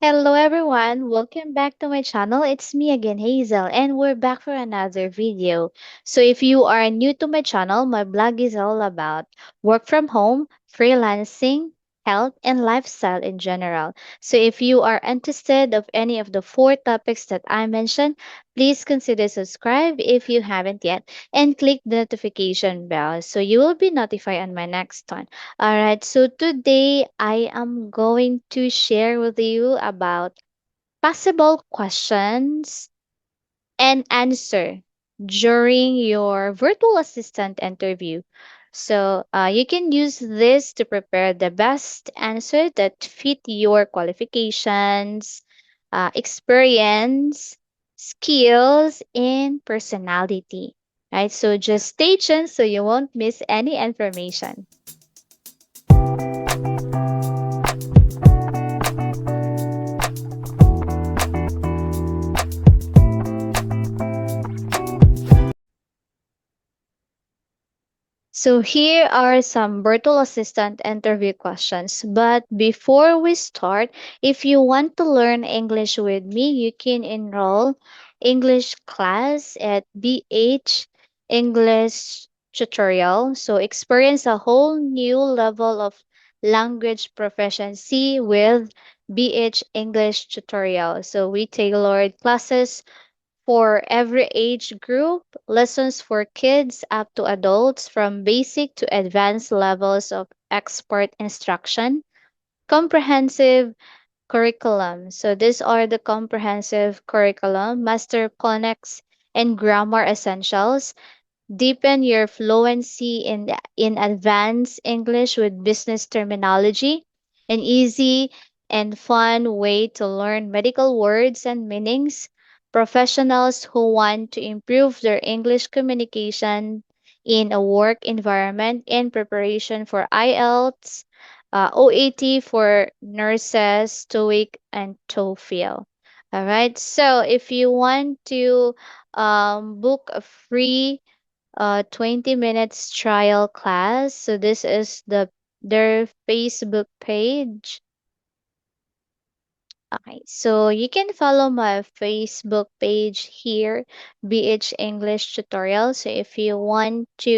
Hello everyone, welcome back to my channel. It's me again, Hazel, and we're back for another video. So if you are new to my channel, my blog is all about work from home, freelancing, health, and lifestyle in general. So if you are interested of any of the four topics that I mentioned, please consider subscribe if you haven't yet and click the notification bell so you will be notified on my next one. Alright, so today I am going to share with you about possible questions and answer during your virtual assistant interview. So you can use this to prepare the best answer that fit your qualifications, experience, skills, and personality. Right? So just stay tuned so you won't miss any information. So here are some virtual assistant interview questions. But before we start, if you want to learn English with me, you can enroll English class at BH English tutorial. So experience a whole new level of language proficiency with BH English tutorial. So we tailored classes for every age group, lessons for kids up to adults from basic to advanced levels of expert instruction, comprehensive curriculum. So these are the comprehensive curriculum, master phonics and grammar essentials, deepen your fluency in advanced English with business terminology, an easy and fun way to learn medical words and meanings, professionals who want to improve their English communication in a work environment in preparation for IELTS, OAT for nurses, TOEIC, and TOEFL. All right. So if you want to book a free 20 minutes trial class. So this is their Facebook page. Okay, so you can follow my Facebook page here, BH English Tutorial. So if you want to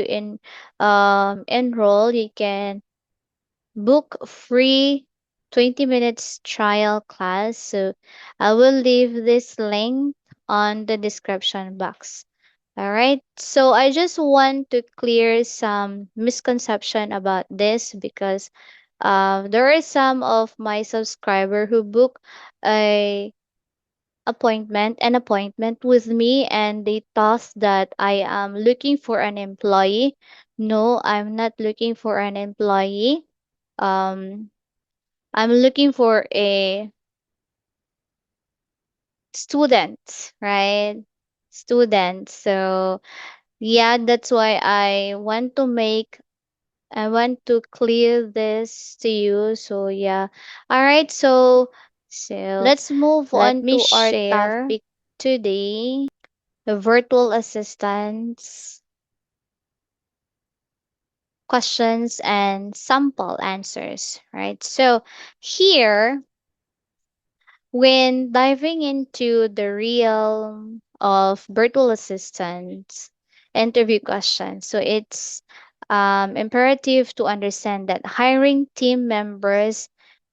enroll, you can book free 20 minutes trial class. So I will leave this link on the description box. All right. So I just want to clear some misconception about this because there are some of my subscriber who book a an appointment with me and they thought that I am looking for an employee. No, I'm not looking for an employee. Um, I'm looking for a student, right? Student. So yeah, that's why I want to clear this to you. So yeah. All right. So let's move Let on me to our share. topic today, the virtual assistants, questions and sample answers, right? So here, when diving into the realm of virtual assistants interview questions, so it's imperative to understand that hiring team members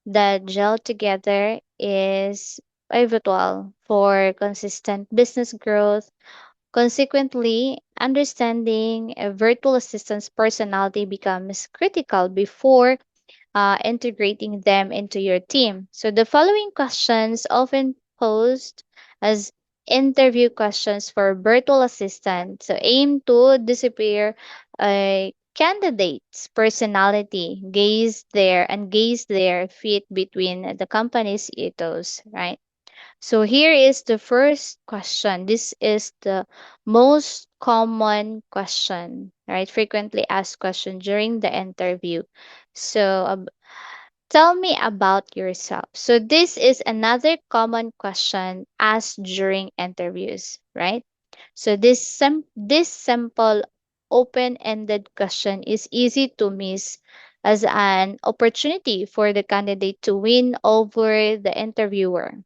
that gel together is pivotal for consistent business growth. Consequently, understanding a virtual assistant's personality becomes critical before integrating them into your team. So the following questions often posed as interview questions for virtual assistant, so aim to decipher a candidate's personality, gaze their fit between the company's ethos, right? So here is the first question. This is the most common question, right? Frequently asked question during the interview. So tell me about yourself. So this is another common question asked during interviews, right? So this simple open-ended question is easy to miss as an opportunity for the candidate to win over the interviewer.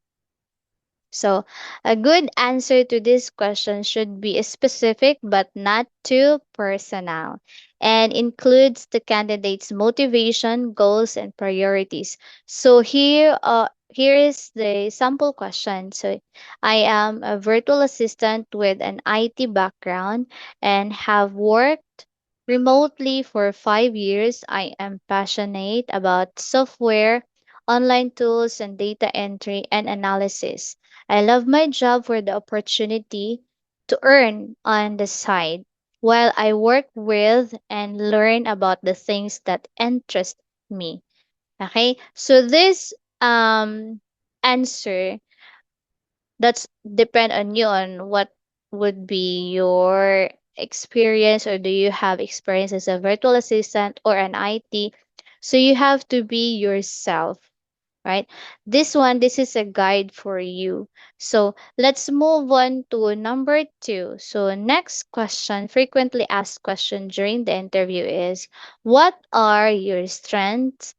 So, a good answer to this question should be specific but not too personal and includes the candidate's motivation, goals, and priorities. So, here is the sample question. So, I am a virtual assistant with an IT background and have worked remotely for 5 years. I am passionate about software, online tools, and data entry and analysis. I love my job for the opportunity to earn on the side while I work with and learn about the things that interest me. Okay? So this answer that's depend on you on what would be your experience, or do you have experience as a virtual assistant or an IT. So you have to be yourself, right? This is a guide for you. So let's move on to number two. So next question, frequently asked question during the interview is, what are your strengths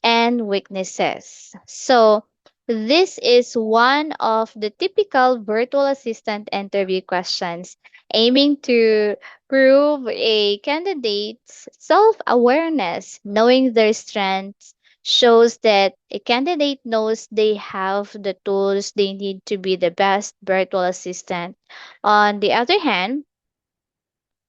and weaknesses? So this is one of the typical virtual assistant interview questions, aiming to prove a candidate's self awareness. Knowing their strengths shows that a candidate knows they have the tools they need to be the best virtual assistant. On the other hand,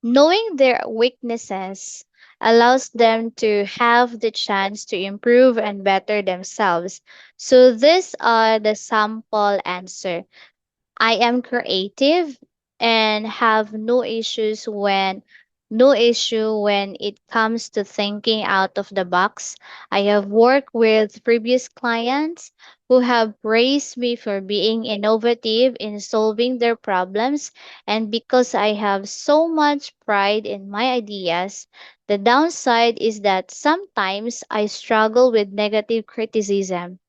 knowing their weaknesses allows them to have the chance to improve and better themselves. So these are the sample answer. I am creative and have no issue when it comes to thinking out of the box. I have worked with previous clients who have praised me for being innovative in solving their problems, and because I have so much pride in my ideas. The downside is that sometimes I struggle with negative criticism.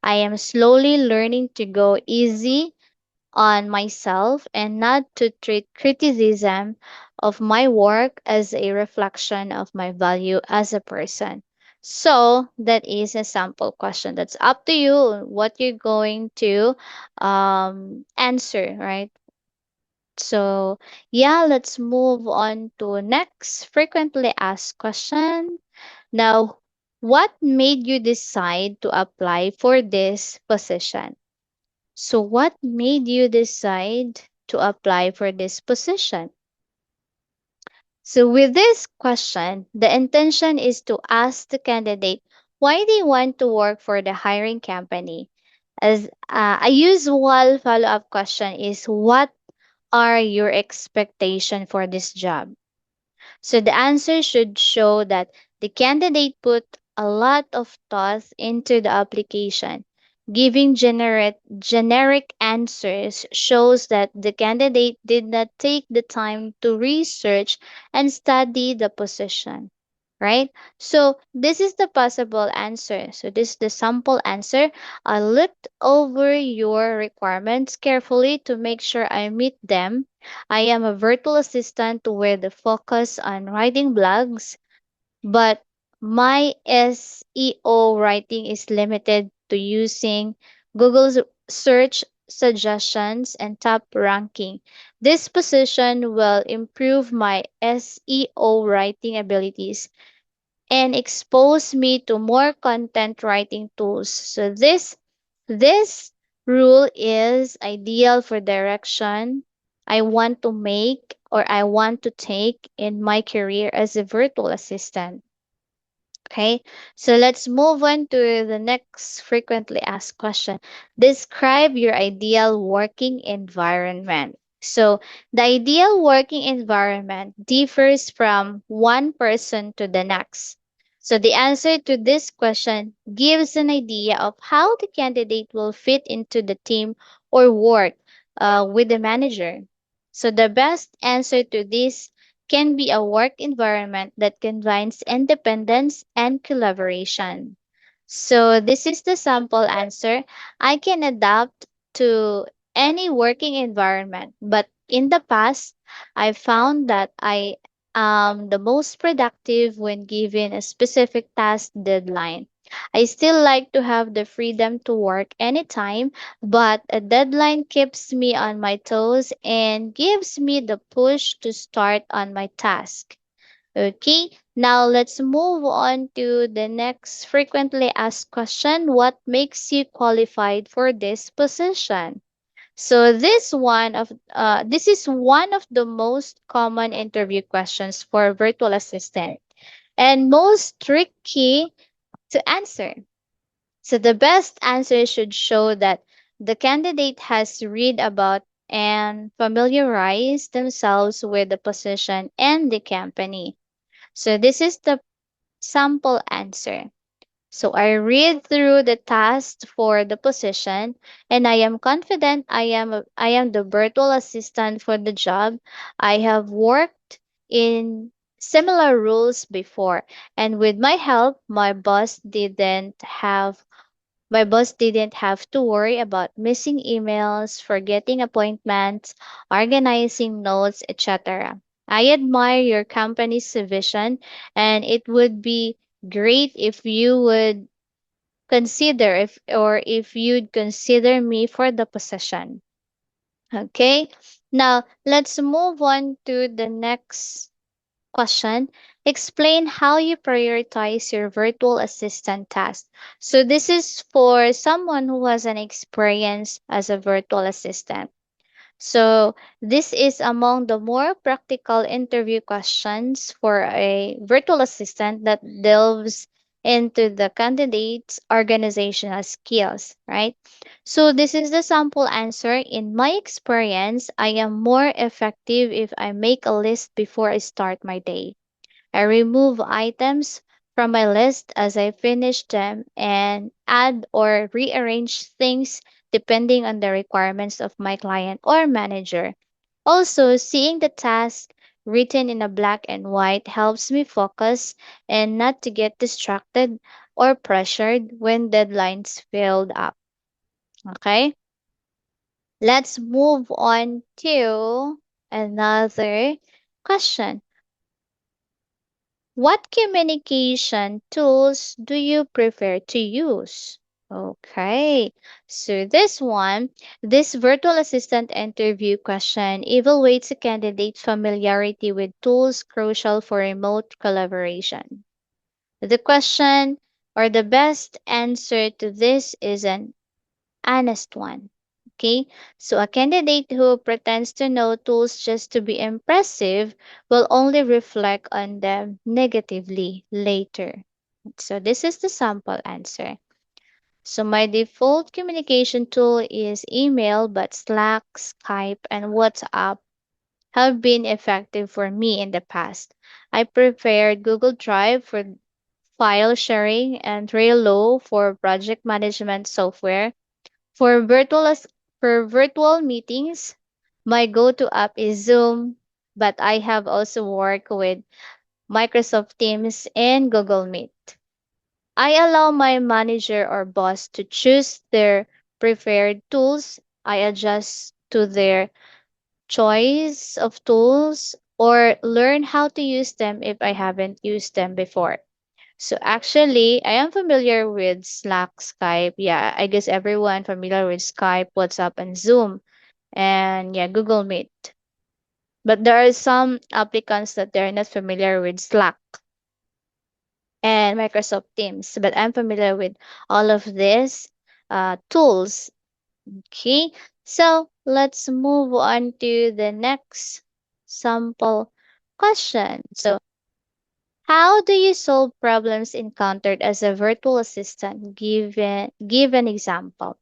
I am slowly learning to go easy on myself and not to treat criticism of my work as a reflection of my value as a person. So that is a sample question. That's up to you what you're going to answer, right? So yeah, let's move on to next frequently asked question. Now, what made you decide to apply for this position? So, what made you decide to apply for this position? So, with this question, the intention is to ask the candidate why they want to work for the hiring company. As a usual follow up question is, what are your expectations for this job? So the answer should show that the candidate put a lot of thought into the application. Giving generic answers shows that the candidate did not take the time to research and study the position, right? So this is the possible answer. So this is the sample answer. I looked over your requirements carefully to make sure I meet them. I am a virtual assistant with a focus on writing blogs, but my SEO writing is limited to using Google's search suggestions and top ranking. This position will improve my SEO writing abilities and expose me to more content writing tools. So this rule is ideal for direction I want to make or I want to take in my career as a virtual assistant. Okay, so let's move on to the next frequently asked question. Describe your ideal working environment. So, the ideal working environment differs from one person to the next. So, the answer to this question gives an idea of how the candidate will fit into the team or work with the manager. So, the best answer to this can be a work environment that combines independence and collaboration. So, this is the sample answer. I can adapt to any working environment, but in the past, I found that the most productive when given a specific task deadline. I still like to have the freedom to work anytime, but a deadline keeps me on my toes and gives me the push to start on my task. Okay, now let's move on to the next frequently asked question. What makes you qualified for this position? So this is one of the most common interview questions for virtual assistant and most tricky to answer. So the best answer should show that the candidate has read about and familiarized themselves with the position and the company. So this is the sample answer. So I read through the tasks for the position and I am confident I am the virtual assistant for the job. I have worked in similar roles before and with my help my boss didn't have to worry about missing emails, forgetting appointments, organizing notes, etc. I admire your company's vision and it would be great if you would consider if you'd consider me for the position. Okay? Now, let's move on to the next question. Explain how you prioritize your virtual assistant task. So this is for someone who has an experience as a virtual assistant. So, this is among the more practical interview questions for a virtual assistant that delves into the candidate's organizational skills, right? So, this is the sample answer. In my experience, I am more effective if I make a list before I start my day. I remove items from my list as I finish them and add or rearrange things depending on the requirements of my client or manager. Also, seeing the task written in a black and white helps me focus and not to get distracted or pressured when deadlines filled up. Okay, let's move on to another question. What communication tools do you prefer to use? Okay, so this virtual assistant interview question evaluates a candidate's familiarity with tools crucial for remote collaboration. The question or the best answer to this is an honest one. Okay, so a candidate who pretends to know tools just to be impressive will only reflect on them negatively later. So, this is the sample answer. So, my default communication tool is email, but Slack, Skype, and WhatsApp have been effective for me in the past. I preferred Google Drive for file sharing and Trello for project management software for for virtual meetings, my go-to app is Zoom, but I have also worked with Microsoft Teams and Google Meet. I allow my manager or boss to choose their preferred tools. I adjust to their choice of tools or learn how to use them if I haven't used them before. So actually, I am familiar with Slack, Skype. Yeah, I guess everyone familiar with Skype, WhatsApp, and Zoom, and yeah, Google Meet. But there are some applicants that they're not familiar with Slack and Microsoft Teams. But I'm familiar with all of these tools. Okay, so let's move on to the next sample question. So, how do you solve problems encountered as a virtual assistant? Give an example.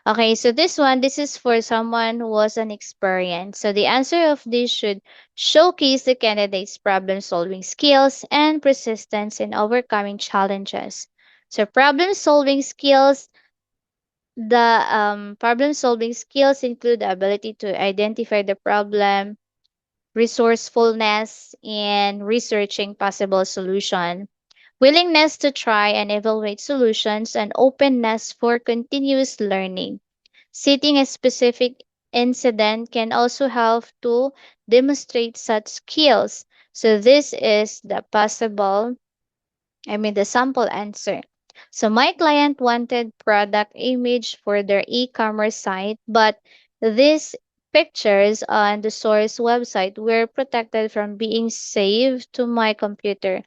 Okay, so this is for someone who was an experienced. So the answer of this should showcase the candidate's problem solving skills and persistence in overcoming challenges. So the problem solving skills include the ability to identify the problem, resourcefulness in researching possible solution, willingness to try and evaluate solutions, and openness for continuous learning. Citing a specific incident can also help to demonstrate such skills. So this is the the sample answer. So my client wanted product image for their e-commerce site, but these pictures on the source website were protected from being saved to my computer.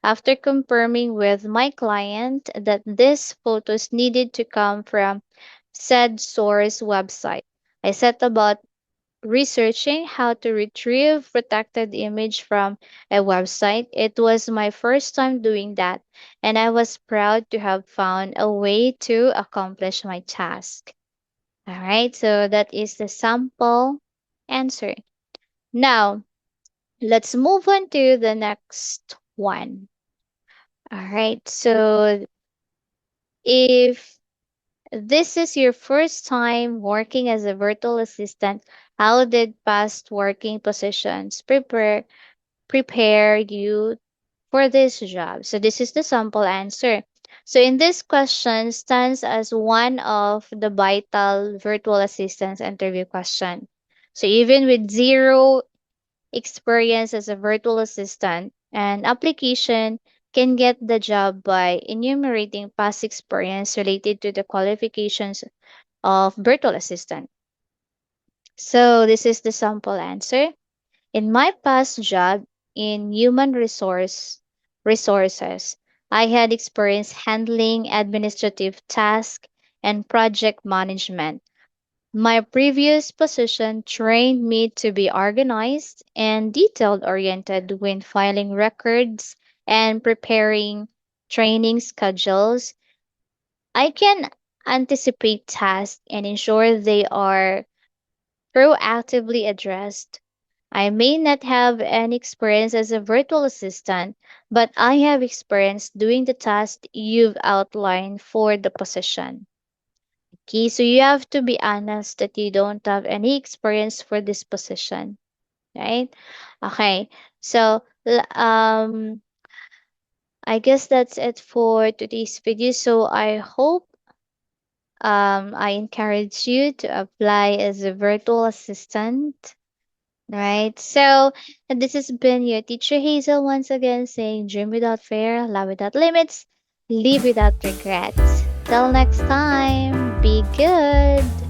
After confirming with my client that these photos needed to come from said source website, I set about researching how to retrieve protected image from a website. It was my first time doing that, and I was proud to have found a way to accomplish my task. All right, so that is the sample answer. Now, let's move on to the next one. All right, so if this is your first time working as a virtual assistant, how did past working positions prepare you for this job? So this is the sample answer. So in this question stands as one of the vital virtual assistants interview question. So even with zero experience as a virtual assistant, an application can get the job by enumerating past experience related to the qualifications of virtual assistant. So this is the sample answer. In my past job in resources, I had experience handling administrative tasks and project management. My previous position trained me to be organized and detailed oriented when filing records and preparing training schedules. I can anticipate tasks and ensure they are proactively addressed. I may not have any experience as a virtual assistant, but I have experience doing the task you've outlined for the position. Okay, so you have to be honest that you don't have any experience for this position, right? Okay, so I guess that's it for today's video. So I hope I encourage you to apply as a virtual assistant. Right. So this has been your teacher Hazel once again saying dream without fear, love without limits, live without regrets. Till next time, be good.